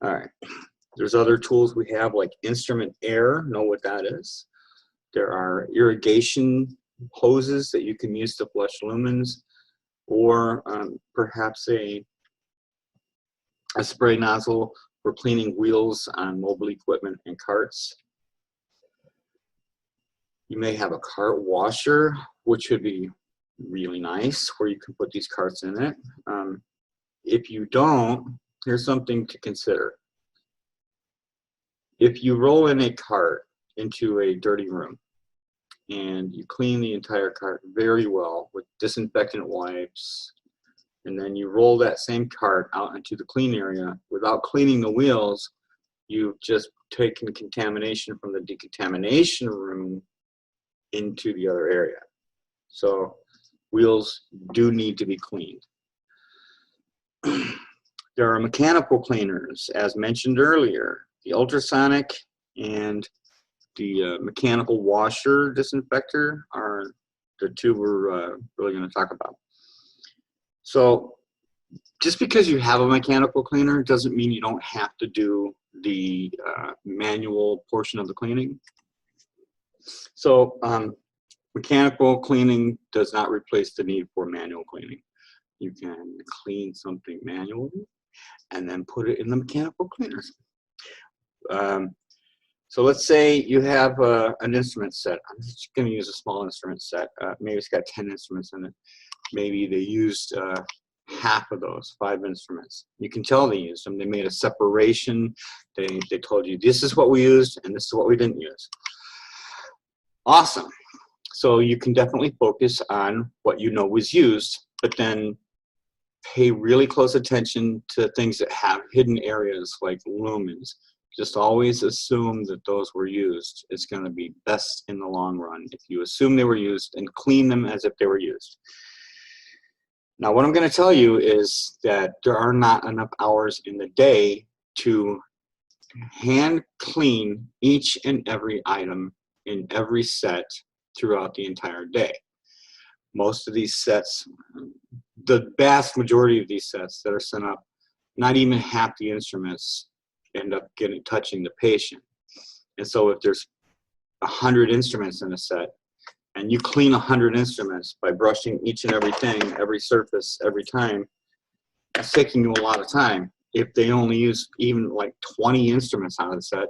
All right. There's other tools we have like instrument air. Know what that is. There are irrigation hoses that you can use to flush lumens, or perhaps a spray nozzle for cleaning wheels on mobile equipment and carts. You may have a cart washer, which would be really nice, where you can put these carts in it. If you don't, here's something to consider. If you roll in a cart into a dirty room and you clean the entire cart very well with disinfectant wipes, and then you roll that same cart out into the clean area without cleaning the wheels, you've just taken contamination from the decontamination room into the other area. So wheels do need to be cleaned. There are mechanical cleaners, as mentioned earlier. The ultrasonic and the mechanical washer disinfector are the two we're really going to talk about. So just because you have a mechanical cleaner doesn't mean you don't have to do the manual portion of the cleaning. So mechanical cleaning does not replace the need for manual cleaning. You can clean something manually and then put it in the mechanical cleaners. So let's say you have an instrument set. I'm just going to use a small instrument set. Maybe it's got 10 instruments in it. Maybe they used half of those, 5 instruments. You can tell they used them. They made a separation. They told you this is what we used and this is what we didn't use. Awesome. So you can definitely focus on what you know was used, but then pay really close attention to things that have hidden areas like lumens. Just always assume that those were used. It's going to be best in the long run if you assume they were used and clean them as if they were used. Now, what I'm going to tell you is that there are not enough hours in the day to hand clean each and every item in every set throughout the entire day. Most of these sets, the vast majority of these sets that are sent up, not even half the instruments end up touching the patient. And so if there's 100 instruments in a set and you clean 100 instruments by brushing each and everything, every surface, every time, that's taking you a lot of time. If they only use even like 20 instruments out of the set,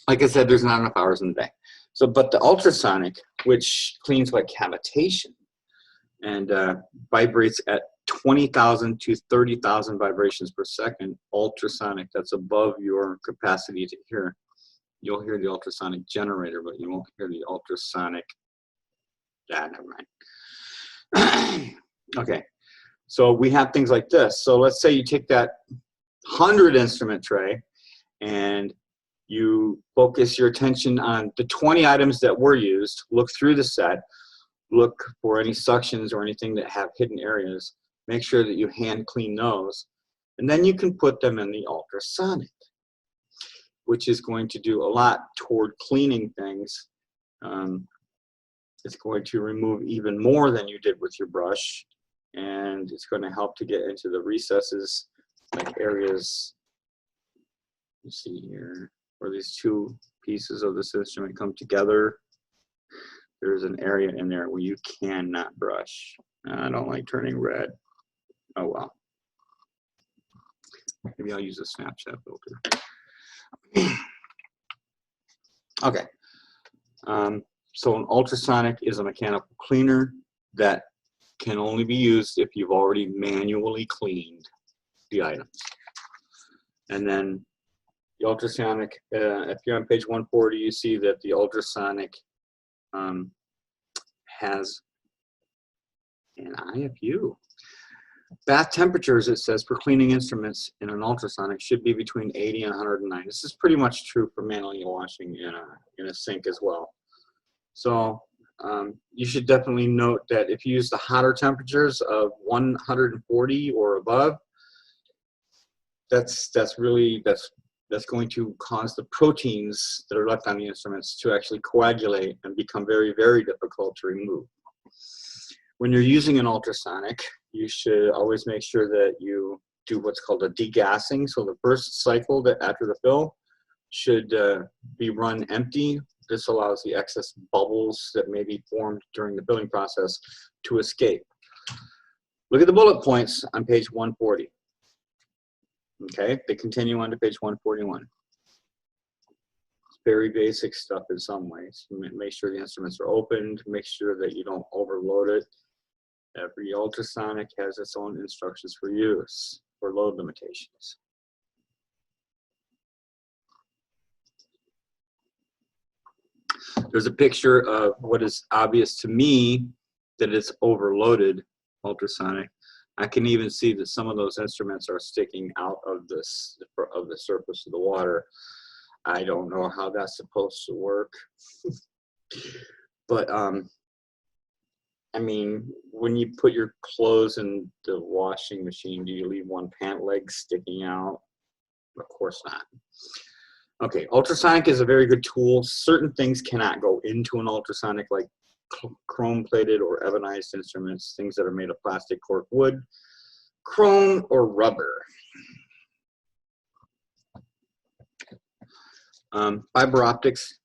like I said, there's not enough hours in the day. So, but the ultrasonic, which cleans like cavitation and vibrates at 20,000 to 30,000 vibrations per second, ultrasonic, that's above your capacity to hear. You'll hear the ultrasonic generator, but you won't hear the ultrasonic. Never mind. Okay, so we have things like this. So let's say you take that 100 instrument tray and you focus your attention on the 20 items that were used, look through the set, look for any suctions or anything that have hidden areas, make sure that you hand clean those, and then you can put them in the ultrasonic, which is going to do a lot toward cleaning things. It's going to remove even more than you did with your brush, and it's going to help to get into the recesses, like areas, you see here, where these two pieces of this instrument come together. There's an area in there where you cannot brush. I don't like turning red. Oh well. Maybe I'll use a Snapchat filter. Okay. So an ultrasonic is a mechanical cleaner that can only be used if you've already manually cleaned the items. And then the ultrasonic, if you're on page 140, you see that the ultrasonic has an IFU. Bath temperatures, it says, for cleaning instruments in an ultrasonic should be between 80 and 109. This is pretty much true for manually washing in a sink as well. So you should definitely note that if you use the hotter temperatures of 140 or above, that's going to cause the proteins that are left on the instruments to actually coagulate and become very, very difficult to remove. When you're using an ultrasonic, you should always make sure that you do what's called a degassing. So the first cycle that after the fill should be run empty. This allows the excess bubbles that may be formed during the filling process to escape. Look at the bullet points on page 140. Okay, they continue on to page 141. It's very basic stuff in some ways. Make sure the instruments are opened, make sure that you don't overload it. Every ultrasonic has its own instructions for use, for load limitations. There's a picture of what is obvious to me that it's overloaded ultrasonic. I can even see that some of those instruments are sticking out of the surface of the water. I don't know how that's supposed to work. But I mean, when you put your clothes in the washing machine, do you leave one pant leg sticking out? Of course not. Okay, ultrasonic is a very good tool. Certain things cannot go into an ultrasonic, like chrome-plated or ebonized instruments, things that are made of plastic, cork, wood, chrome, or rubber. Fiber optics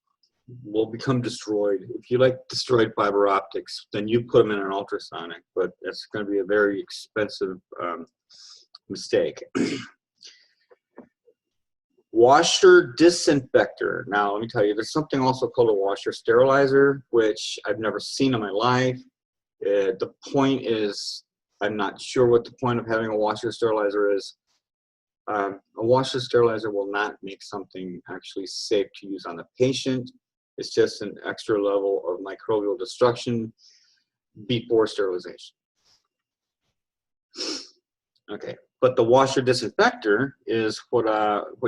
will become destroyed. If you like destroyed fiber optics, then you put them in an ultrasonic, but that's going to be a very expensive mistake. Washer disinfector. Now, let me tell you, there's something also called a washer sterilizer, which I've never seen in my life. The point is, I'm not sure what the point of having a washer sterilizer is. A washer sterilizer will not make something actually safe to use on the patient. It's just an extra level of microbial destruction before sterilization. Okay, but the washer disinfector is what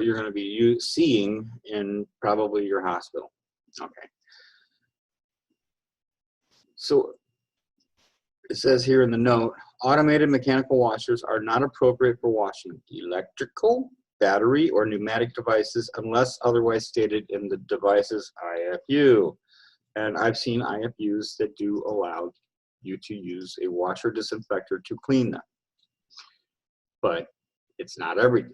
you're going to be seeing in probably your hospital. Okay. So it says here in the note, automated mechanical washers are not appropriate for washing electrical, battery, or pneumatic devices unless otherwise stated in the device's IFU. And I've seen IFUs that do allow you to use a washer disinfector to clean them. But it's not everything.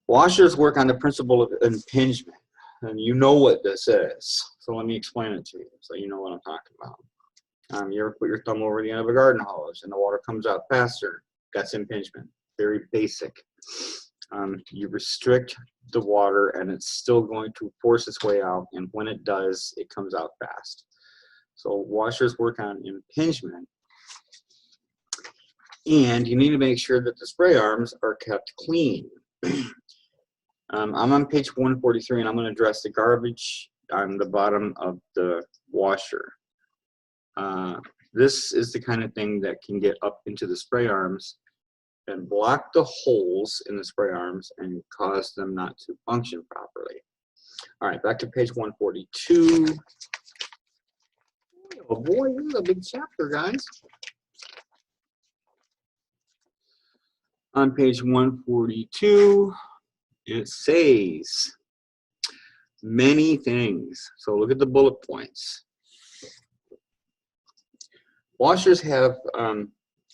Washers work on the principle of impingement. And you know what this is. So let me explain it to you so you know what I'm talking about. You ever put your thumb over the end of a garden hose and the water comes out faster? That's impingement. Very basic. You restrict the water and it's still going to force its way out, and when it does, it comes out fast. So washers work on impingement, and you need to make sure that the spray arms are kept clean. I'm on page 143, and I'm going to address the garbage on the bottom of the washer. This is the kind of thing that can get up into the spray arms and block the holes in the spray arms and cause them not to function properly. All right, back to page 142. Oh boy, this is a big chapter, guys. On page 142, it says many things. So look at the bullet points. Washers have,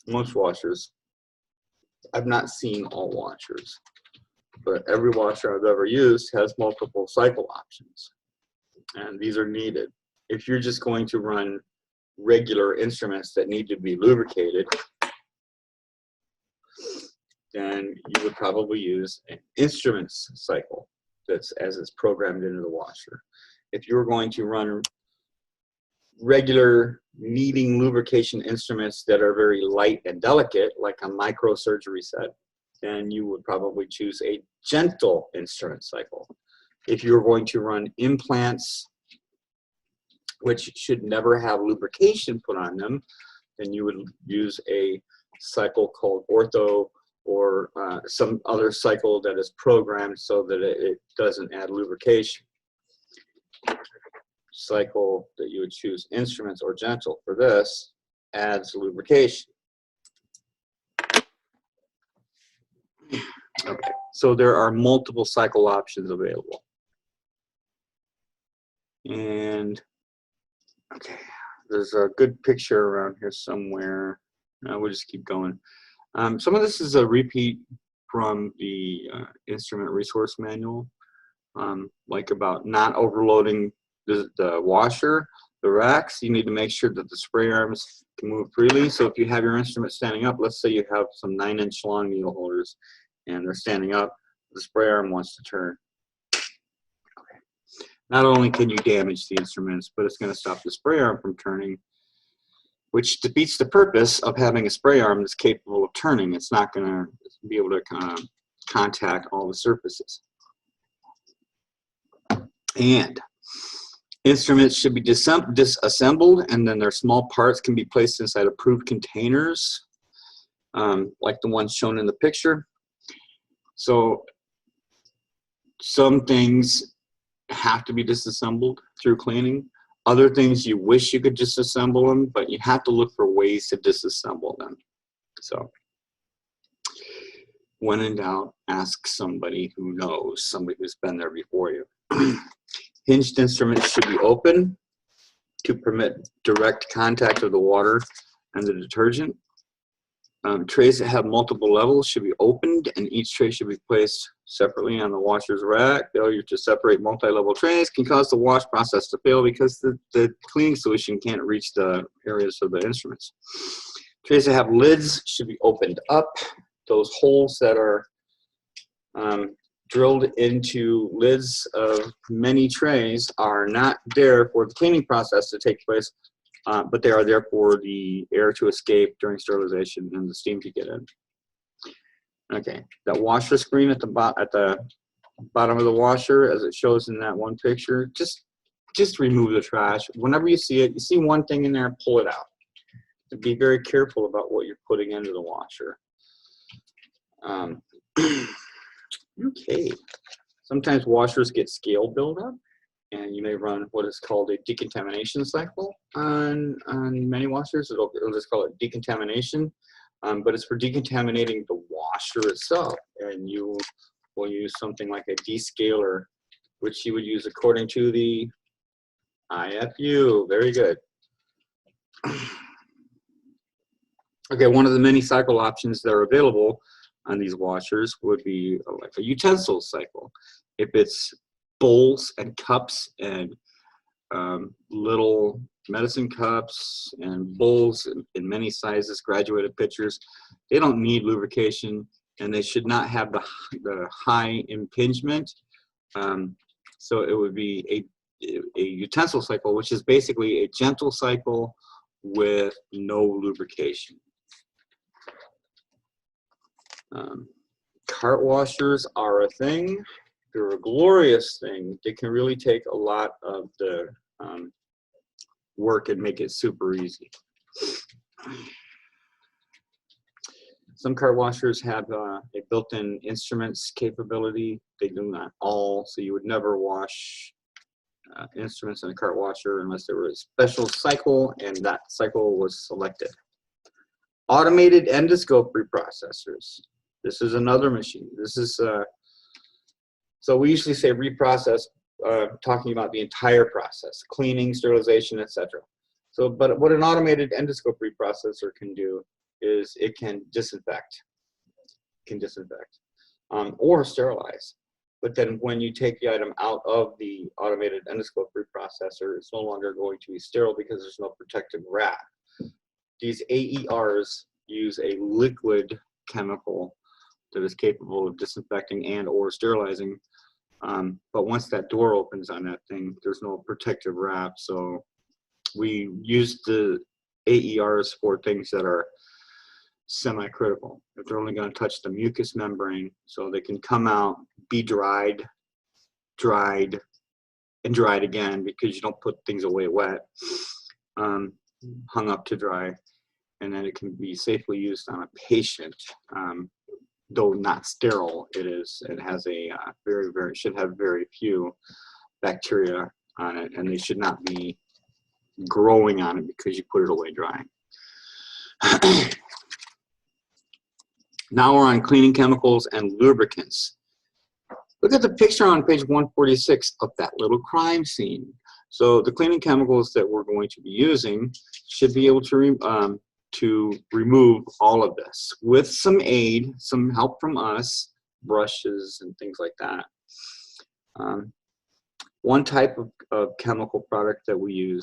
most washers, I've not seen all washers, but every washer I've ever used has multiple cycle options, and these are needed. If you're just going to run regular instruments that need to be lubricated, then you would probably use an instruments cycle that's as it's programmed into the washer. If you're going to run regular needing lubrication instruments that are very light and delicate, like a microsurgery set, then you would probably choose a gentle instrument cycle. If you're going to run implants, which should never have lubrication put on them, then you would use a cycle called ortho, or some other cycle that is programmed so that it doesn't add lubrication. Cycle that you would choose instruments or gentle for this adds lubrication. Okay, so there are multiple cycle options available. And okay, there's a good picture around here somewhere. We'll just keep going. Some of this is a repeat from the instrument resource manual, like about not overloading the washer, the racks. You need to make sure that the spray arms can move freely. So if you have your instrument standing up, let's say you have some 9-inch long needle holders and they're standing up, the spray arm wants to turn. Okay. Not only can you damage the instruments, but it's going to stop the spray arm from turning, which defeats the purpose of having a spray arm that's capable of turning. It's not going to be able to contact all the surfaces. And instruments should be disassembled, and then their small parts can be placed inside approved containers, like the ones shown in the picture. So some things have to be disassembled through cleaning. Other things you wish you could disassemble them, but you have to look for ways to disassemble them. So when in doubt, ask somebody who knows, somebody who's been there before you. Hinged instruments should be open to permit direct contact of the water and the detergent. Trays that have multiple levels should be opened, and each tray should be placed separately on the washer's rack. Failure to separate multi-level trays can cause the wash process to fail because the cleaning solution can't reach the areas of the instruments. Trays that have lids should be opened up. Those holes that are drilled into lids of many trays are not there for the cleaning process to take place, but they are there for the air to escape during sterilization and the steam to get in. Okay, that washer screen at the bottom of the washer, as it shows in that one picture, just remove the trash. Whenever you see it, you see one thing in there, pull it out. And be very careful about what you're putting into the washer. Okay, sometimes washers get scale buildup, and you may run what is called a decontamination cycle on many washers. It'll just call it decontamination, but it's for decontaminating the washer itself, and you will use something like a descaler, which you would use according to the IFU. Very good. Okay, one of the many cycle options that are available on these washers would be like a utensil cycle. If it's bowls and cups and little medicine cups and bowls in many sizes, graduated pitchers, they don't need lubrication, and they should not have the high impingement. So it would be a utensil cycle, which is basically a gentle cycle with no lubrication. Cart washers are a thing. They're a glorious thing. They can really take a lot of the work and make it super easy. Some cart washers have a built-in instruments capability. They do not all, so you would never wash instruments in a cart washer unless there was a special cycle and that cycle was selected. Automated endoscope reprocessors. This is another machine. This is, so we usually say reprocess, talking about the entire process, cleaning, sterilization, etc. So, but what an automated endoscope reprocessor can do is it can disinfect, or sterilize. But then when you take the item out of the automated endoscope reprocessor, it's no longer going to be sterile because there's no protective wrap. These AERs use a liquid chemical that is capable of disinfecting and or sterilizing. But once that door opens on that thing, there's no protective wrap. So we use the AERs for things that are semi-critical. If they're only going to touch the mucous membrane, so they can come out, be dried, and dried again because you don't put things away wet, hung up to dry, and then it can be safely used on a patient. Though not sterile, it has a should have very few bacteria on it, and they should not be growing on it because you put it away dry. Now we're on cleaning chemicals and lubricants. Look at the picture on page 146 of that little crime scene. So the cleaning chemicals that we're going to be using should be able to to remove all of this with some aid, some help from us, brushes and things like that. One type of chemical product that we use